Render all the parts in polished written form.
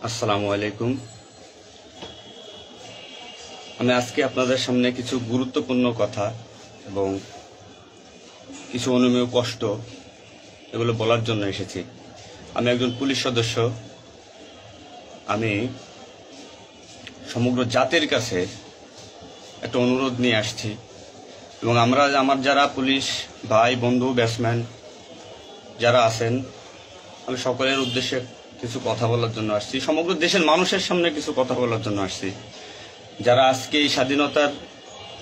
আসসালামু আলাইকুম। আমি আজকে আপনাদের সামনে কিছু গুরুত্বপূর্ণ কথা এবং কিছু অনুমেয় কষ্ট এগুলো বলার জন্য এসেছি। আমি একজন পুলিশ সদস্য। আমি সমগ্র জাতির কাছে একটা অনুরোধ নিয়ে আসছি এবং আমার যারা পুলিশ ভাই বন্ধু ব্যাটসম্যান যারা আছেন, আমি সকলের উদ্দেশ্যে কিছু কথা বলার জন্য আসছি। সমগ্র দেশের মানুষের সামনে কিছু কথা বলার জন্য আসছি। যারা আজকে এই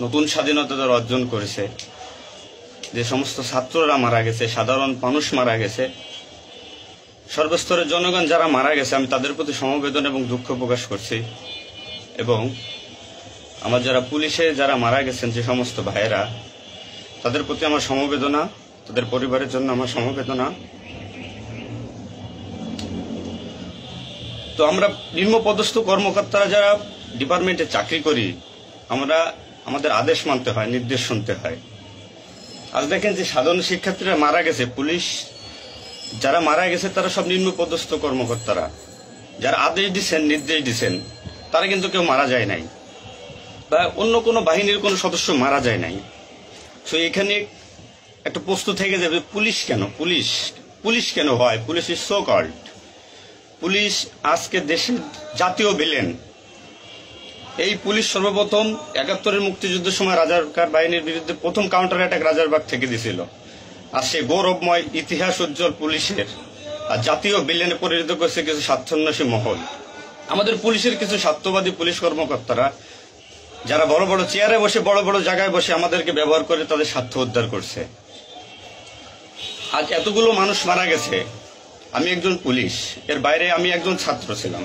নতুন স্বাধীনতা যারা অর্জন করেছে, যে সমস্ত ছাত্ররা মারা গেছে, সাধারণ মানুষ মারা গেছে, সর্বস্তরের জনগণ যারা মারা গেছে, আমি তাদের প্রতি সমবেদনা এবং দুঃখ প্রকাশ করছি। এবং আমার যারা পুলিশে যারা মারা গেছেন যে সমস্ত ভাইয়েরা, তাদের প্রতি আমার সমবেদনা, তাদের পরিবারের জন্য আমার সমবেদনা। তো আমরা নিম্নপদস্থ কর্মকর্তারা যারা ডিপার্টমেন্টে চাকরি করি, আমাদের আদেশ মানতে হয়, নির্দেশ শুনতে হয়। আজ দেখেন যে সাধারণ শিক্ষার্থীরা মারা গেছে, পুলিশ যারা মারা গেছে তারা সব নিম্নপদস্থ কর্মকর্তারা, যারা আদেশ দিচ্ছেন নির্দেশ দিচ্ছেন, তারা কিন্তু কেউ মারা যায় নাই বা অন্য কোনো বাহিনীর কোনো সদস্য মারা যায় নাই। তো এখানে একটা প্রশ্ন থেকে যাবে, পুলিশ কেন পুলিশ কেন হয়? Police is so called. Police আজকে দেশের জাতীয় ভিলেন। এই পুলিশ সর্বপ্রথম ৭১-এর মুক্তিযুদ্ধের সময় রাজাকার বাহিনীর বিরুদ্ধে প্রথম কাউন্টার অ্যাটাক রাজারবাগ থেকে দিছিল। আর সে গৌরবময় ইতিহাস উজ্জ্বল পুলিশের আর জাতীয় ভিলেনে পরিণত করছে কিছু স্বার্থান্বেষী মহল। আমাদের পুলিশের কিছু স্বার্থবাদী পুলিশ কর্মকর্তারা যারা বড় বড় চেয়ারে বসে, বড় বড় জায়গায় বসে আমাদেরকে ব্যবহার করে তাদের স্বার্থ উদ্ধার করছে। আজ এতগুলো মানুষ মারা গেছে। আমি একজন পুলিশ, এর বাইরে আমি একজন ছাত্র ছিলাম।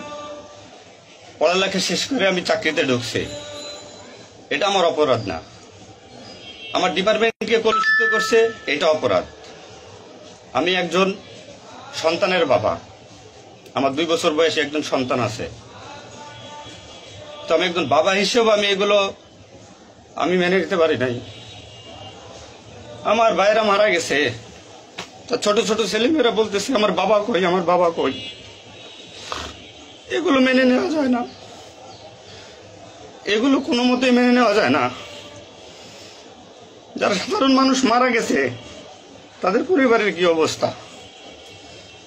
পড়ালেখা শেষ করে আমি চাকরিতে ঢুকছি। এটা আমার অপরাধ না। আমার ডিপার্টমেন্টকে কলুষিত করছে, এটা অপরাধ। আমি একজন সন্তানের বাবা। আমার 2 বছর বয়সে একজন সন্তান আছে। তো আমি একজন বাবা হিসেবে আমি মেনে নিতে পারি নাই। আমার ভাইয়েরা মারা গেছে, তা ছোট ছোট ছেলেমেয়েরা বলতেছে আমার বাবা কই, আমার বাবা কই। এগুলো মেনে নেওয়া যায় না, এগুলো কোনো মতেই মেনে নেওয়া যায় না। যারা সাধারণ মানুষ মারা গেছে তাদের পরিবারের কি অবস্থা?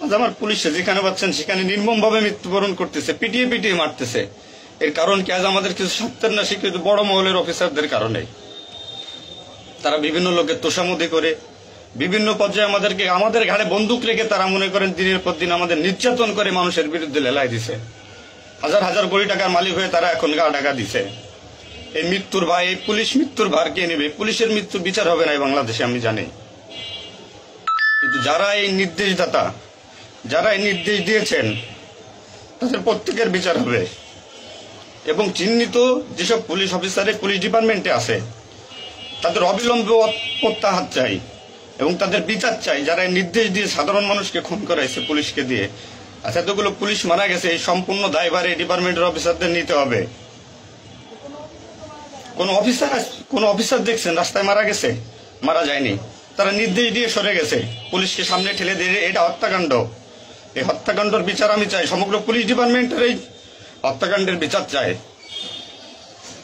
আজ আমার পুলিশে যেখানে পাচ্ছেন সেখানে নির্মমভাবে মৃত্যুবরণ করতেছে, পিটিয়ে পিটিয়ে মারতেছে। এর কারণ কি? আজ আমাদের কিছু স্বার্থের না স্বীকৃত বড় মহলের অফিসারদের কারণে। তারা বিভিন্ন লোকের তোষামোদি করে বিভিন্ন পর্যায়ে আমাদের ঘাড়ে বন্দুক রেখে তারা মনে করেন দিনের পর দিন আমাদের নির্যাতন করে মানুষের বিরুদ্ধে লেলাই দিছে। হাজার হাজার কোটি টাকার মালিক হয়ে তারা এখন গা টাকা দিছে। এই মৃত্যুর ভাই, এই পুলিশ মৃত্যুর ভার কে নেবে? পুলিশের মৃত্যুর বিচার হবে না এই বাংলাদেশে, আমি জানি। কিন্তু যারা এই নির্দেশদাতা, যারা এই নির্দেশ দিয়েছেন, তাদের প্রত্যেকের বিচার হবে। এবং চিহ্নিত যেসব পুলিশ অফিসারে পুলিশ ডিপার্টমেন্টে আছে তাদের অবিলম্বে প্রত্যাহার চাই এবং তাদের বিচার চাই, যারা নির্দেশ দিয়ে সাধারণ মানুষকে খুন করাইছে পুলিশকে দিয়ে। আচ্ছা, এতগুলো পুলিশ মারা গেছে, এই সম্পূর্ণ দায়ভার এই ডিপার্টমেন্টের অফিসারদের নিতে হবে। কোন অফিসার দেখছেন রাস্তায় মারা গেছে? মারা যায়নি। তারা নির্দেশ দিয়ে সরে গেছে, পুলিশকে সামনে ঠেলে দিয়ে। এটা হত্যাকাণ্ড। এই হত্যাকাণ্ডের বিচার আমি চাই। সমগ্র পুলিশ ডিপার্টমেন্টের এই হত্যাকাণ্ডের বিচার চাই।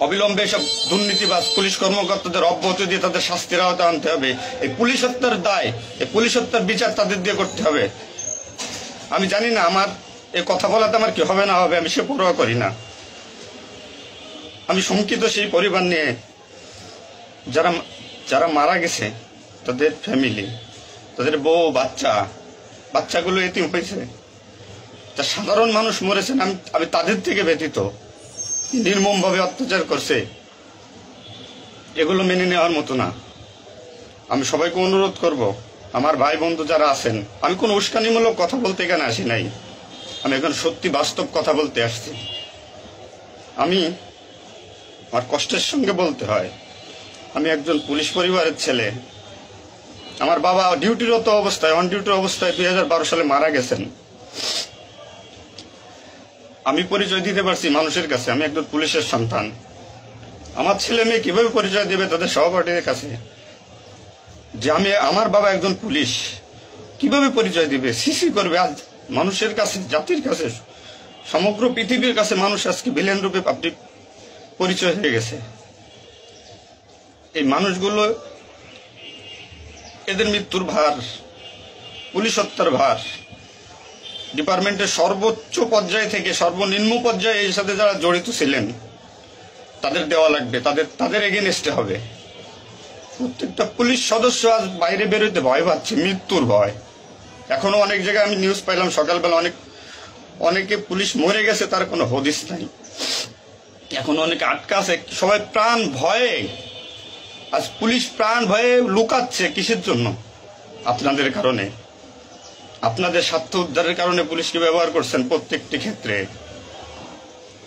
অবিলম্বে সব দুর্নীতিবাজ পুলিশ কর্মকর্তাদের অব্যাহতি দিয়ে তাদের শাস্তির আওতায় আনতে হবে। এই পুলিশ হত্যার দায়, এই পুলিশ হত্যার বিচার তাদের দিয়ে করতে হবে। আমি জানি না আমার এই কথা বলাতে আমার কি হবে না হবে, আমি সে পরোয়া করি না। আমি শঙ্কিত সেই পরিবার নিয়ে, যারা মারা গেছে, তাদের ফ্যামিলি, তাদের বউ বাচ্চাগুলো এতিম হয়েছে। তা সাধারণ মানুষ মরেছেন, আমি তাদের থেকে ব্যতীত। নির্মমভাবে অত্যাচার করছে, এগুলো মেনে নেওয়ার মতো না। আমি সবাইকে অনুরোধ করব, আমার ভাই বন্ধু যারা আছেন, আমি কোনো উস্কানিমূলক কথা বলতে এখানে আসি নাই। আমি এখন সত্যি বাস্তব কথা বলতে আসছি। আমার কষ্টের সঙ্গে বলতে হয়, আমি একজন পুলিশ পরিবারের ছেলে। আমার বাবা অন ডিউটির অবস্থায় 2012 সালে মারা গেছেন। আমি পরিচয় দিতে পারছি মানুষের কাছে, আমি একজন পুলিশের সন্তান। আমার ছেলে মেয়ে কিভাবে পরিচয় দেবে তাদের সহপাঠীদের কাছে যে আমার বাবা একজন পুলিশ? কিভাবে পরিচয় দিবে? সিসি করবে? আজ মানুষের কাছে, জাতির কাছে সমগ্র পৃথিবীর কাছে মানুষ আজকে ভিলেন রূপে আপনি পরিচয় হয়ে গেছে। এই মানুষগুলো, এদের মৃত্যুর ভার, পুলিশ হত্যার ভার ডিপার্টমেন্টের সর্বোচ্চ পর্যায় থেকে সর্বনিম্ন পর্যায়ে এর সাথে যারা জড়িত ছিলেন তাদের দেওয়া লাগবে, তাদের এগেনস্টে হবে। প্রত্যেকটা পুলিশ সদস্য আজ বাইরে বেরোতে ভয় পাচ্ছে, মৃত্যুর ভয়। এখনো অনেক জায়গায় আমি নিউজ পাইলাম সকালবেলা, অনেকে পুলিশ মরে গেছে, তার কোনো হদিস নাই। এখন অনেকে আটকা আছে, সবাই প্রাণ ভয়ে, আজ পুলিশ প্রাণ ভয়ে লুকাচ্ছে। কিসের জন্য? আপনাদের কারণে, আপনাদের স্বার্থ উদ্ধারের কারণে পুলিশকে ব্যবহার করছেন প্রত্যেকটি ক্ষেত্রে।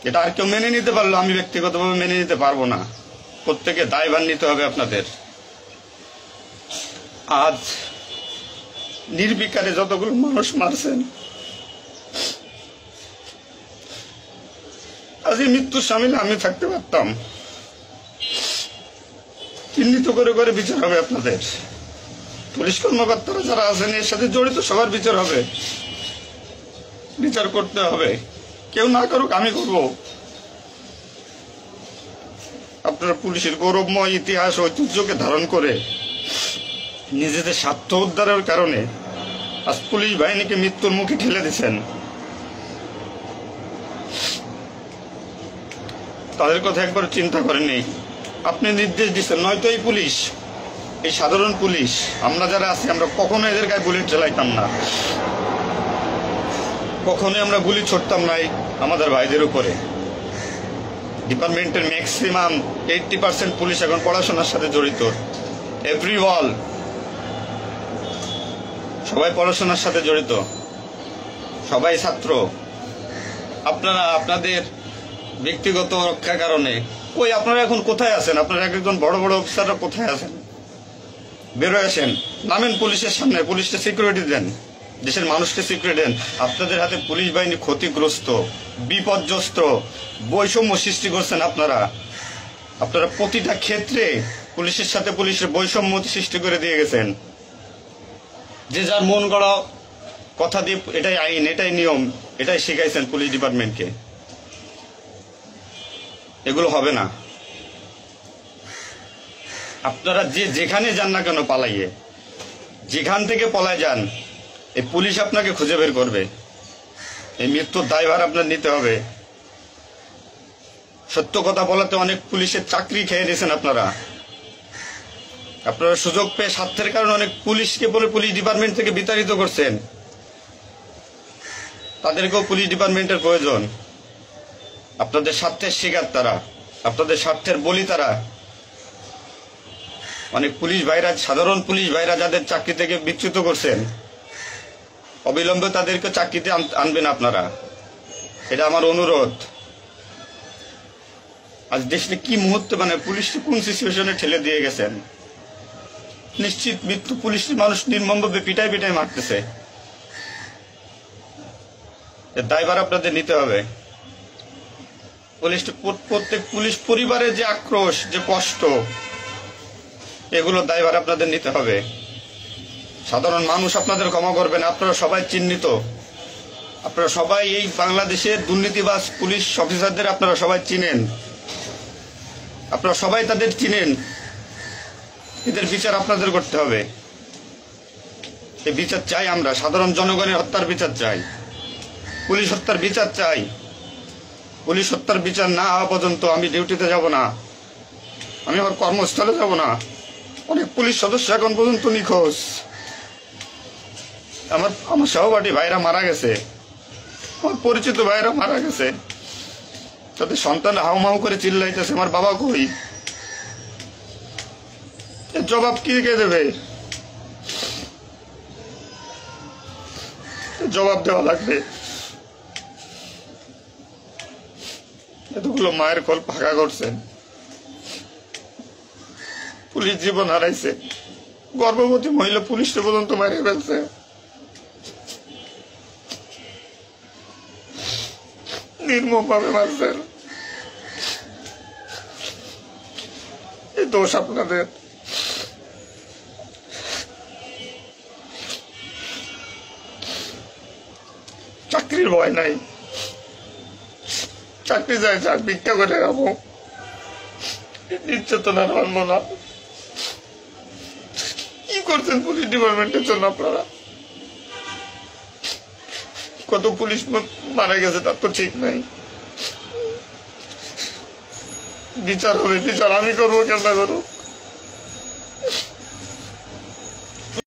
এটা আর কেউ মেনে নিতে পারলো, আমি ব্যক্তিগতভাবে মেনে নিতে পারবো না। প্রত্যেকে দায়ভার নিতে হবে আপনাদের। আজ নির্বিকারে যতগুলো মানুষ মারছেন, আজ এই মৃত্যুর সামিলে আমি থাকতে পারতাম। চিহ্নিত করে করে বিচার হবে আপনাদের। পুলিশ কর্মকর্তারা যারা আছেন এর সাথে জড়িত সবার বিচার হবে, বিচার করতে হবে। কেউ না করুক, আমি করব। আপনারা পুলিশের গৌরবময় ইতিহাস ঐতিহ্যকে ধারণ করে নিজেদের স্বার্থ উদ্ধারের কারণে আজ পুলিশ বাহিনীকে মৃত্যুর মুখে ঠেলে দিচ্ছেন। তাদের কথা একবার চিন্তা করেননি। আপনি নির্দেশ দিচ্ছেন, নয়তো এই পুলিশ, এই সাধারণ পুলিশ, আমরা যারা আছি, আমরা কখনো এদের গায়ে বুলেট চালাইতাম না, কখনোই আমরা গুলি ছড়তাম নাই আমাদের ভাইদের উপরে। ডিপার্টমেন্টের ম্যাক্সিমাম 80% পুলিশ এখন পড়াশোনার সাথে জড়িত। এভরি ওয়াল, সবাই পড়াশোনার সাথে জড়িত, সবাই ছাত্র। আপনারা আপনাদের ব্যক্তিগত রক্ষার কারণে ওই আপনারা এখন কোথায় আছেন? আপনারা একজন বড় বড় অফিসাররা কোথায় আছেন? বেরোয় আসেন, নামেন পুলিশের সামনে, পুলিশকে সিকিউরিটি দেন, দেশের মানুষকে সিকিউরিটি দেন। আপনাদের হাতে পুলিশ বাহিনী ক্ষতিগ্রস্ত, বিপর্যস্ত, বৈষম্য সৃষ্টি করছেন আপনারা। আপনারা প্রতিটা ক্ষেত্রে পুলিশের সাথে পুলিশের বৈষম্য সৃষ্টি করে দিয়ে গেছেন। যে যার মন গড়া কথা দিয়ে এটাই আইন, এটাই নিয়ম, এটাই শিখাইছেন পুলিশ ডিপার্টমেন্টকে। এগুলো হবে না। আপনারা যেখানে যান না কেন পালাইয়ে, যেখান থেকে পলায় যান, এই পুলিশ আপনাকে খুঁজে বের করবে। এই মৃত্যুর দায়ভার আপনার নিতে হবে। সত্য কথা বলাতে অনেক পুলিশের চাকরি খেয়ে দিয়েছেন আপনারা। আপনারা সুযোগ পেয়ে স্বার্থের কারণে অনেক পুলিশকে বলে পুলিশ ডিপার্টমেন্ট থেকে বিতাড়িত করছেন। তাদেরকেও পুলিশ ডিপার্টমেন্টের প্রয়োজন। আপনাদের স্বার্থের শিকার তারা, আপনাদের স্বার্থের বলি তারা। অনেক পুলিশ ভাইরা, সাধারণ পুলিশ ভাইরা যাদের চাকরি থেকে বিচ্যুত করছেন, অবিলম্বে তাদেরকে চাকরিতে আনবেন আপনারা। এটা আমার অনুরোধ। আজ দেশে কি মুহূর্তে, মানে পুলিশকে কোন সিচুয়েশনে ঠেলে দিয়ে গেছেন। নিশ্চিত মৃত্যু, পুলিশ মানুষ নির্মমভাবে পিটাই পিটাই মারতেছে। এর দায়ভার আপনাদের নিতে হবে। প্রত্যেক পুলিশ পরিবারের যে আক্রোশ, যে কষ্ট, এগুলো দায়ভার আপনাদের নিতে হবে। সাধারণ মানুষ আপনাদের ক্ষমা করবেন। আপনারা সবাই চিহ্নিত, আপনারা সবাই এই বাংলাদেশের দুর্নীতিবাজ পুলিশ অফিসারদের আপনারা সবাই চিনেন, আপনারা সবাই তাদের চিনেন। এদের বিচার আপনাদের করতে হবে। এই বিচার চাই আমরা। সাধারণ জনগণের হত্যার বিচার চাই, পুলিশ হত্যার বিচার চাই। পুলিশ হত্যার বিচার না হওয়া পর্যন্ত আমি ডিউটিতে যাব না, আমি আমার কর্মস্থলে যাব না। অনেক পুলিশ সদস্য এখন পর্যন্ত নিখোঁজ। আমার সহপাঠী ভাইরা মারা গেছে, আমার পরিচিত ভাইরা মারা গেছে। তাদের সন্তান হাউমাউ করে চিল্লাইতেছে, আমার বাবা কই? এর জবাব কি কে দেবে? জবাব দেওয়া লাগবে। এতগুলো মায়ের কোল ফাঁকা করছেন, পুলিশ জীবন হারাইছে, গর্ভবতী মহিলা পুলিশকে পর্যন্ত মারিয়ে ফেলছে। নির্মম ভাবে মারছেন। এই দোষ আপনাদের। চাকরির ভয় নাই, চাকরি যায় যাক, ভিক্ষা করে খাবো, নির্যাতন আর মানবো না। কি করছেন পুলিশ ডিপার্টমেন্টের জন্য আপনারা? কত পুলিশ মারা গেছে তার তো ঠিক নাই। বিচার হবে, বিচার আমি করবো, কেন করবো?